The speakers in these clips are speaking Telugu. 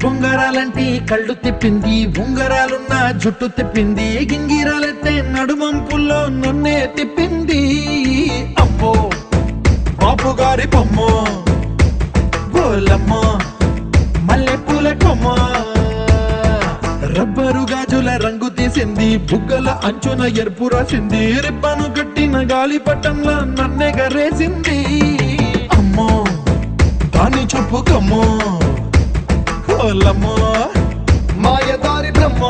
బొంగరాలంటి కళ్ళు తిప్పింది, ఉంగరాలున్న జుట్టు తిప్పింది, గింగిరాలెత్తే నడుమంపుల్లో నన్నే తిప్పింది. అమ్మో బాపు గారి బొమ్మ, గోలమ్మ మల్లెపూల కొమ్మ, రబ్బరు గాజుల రంగు తీసింది, బుగ్గల అంచున ఎరుపు రాసింది, రిబ్బను కట్టిన గాలి పట్టంలో నన్నే గరేసింది. అమ్మో దాని చూపు కమ్మో, గోలమ్మ మాయదారి బ్రహ్మ,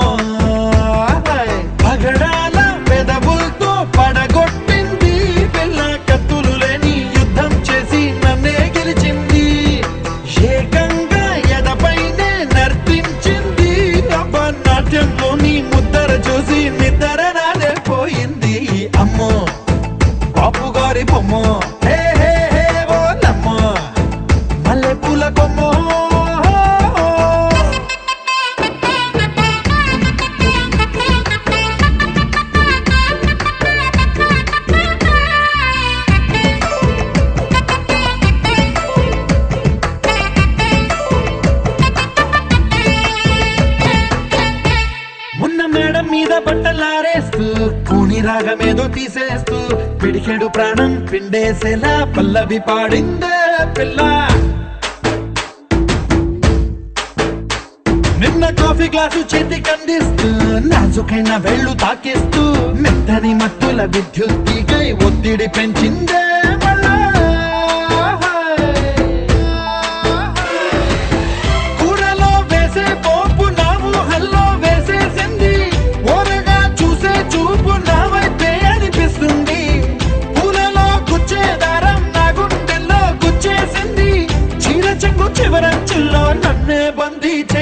పగడాల పెదవులతో పడగొట్టింది, పిల్ల కత్తులు లేని యుద్ధం చేసి నన్నే గెలిచింది, ఏకంగా ఎదపైనే నర్తించింది, నాట్యంలోని ముద్దర చూసి నిద్ర నాదే పోయింది. అమ్మో బాపు గారి బొమ్మ, హే హే హే ఓలమ్మ మల్లెపూల కొమ్మ. మేడం మీద బట్టలారేస్తూ కూని రాగమేదో తీసేస్తూ పిడికెడు ప్రాణం పిండేసేలా పల్లవి పాడిందే పిల్ల. నిన్న కాఫీ గ్లాసు చేతికి అందిస్తూ నాజుకైన వేళ్ళు తాకిస్తూ మెత్తని మత్తుల విద్యుత్ తీగై ఒత్తిడి పెంచిందే మళ్ళా. కూరలో వేసే పోపు నా ఊహల్లో వేసేసింది, ఓరగా చూసే చూపు నా వైపే అనిపిస్తుంది, పూలలో గుచ్చే దారం నా గుండెల్లో గుచ్చేసింది, చీర చెంగు చివరంచుల్లో నన్నే బంధించి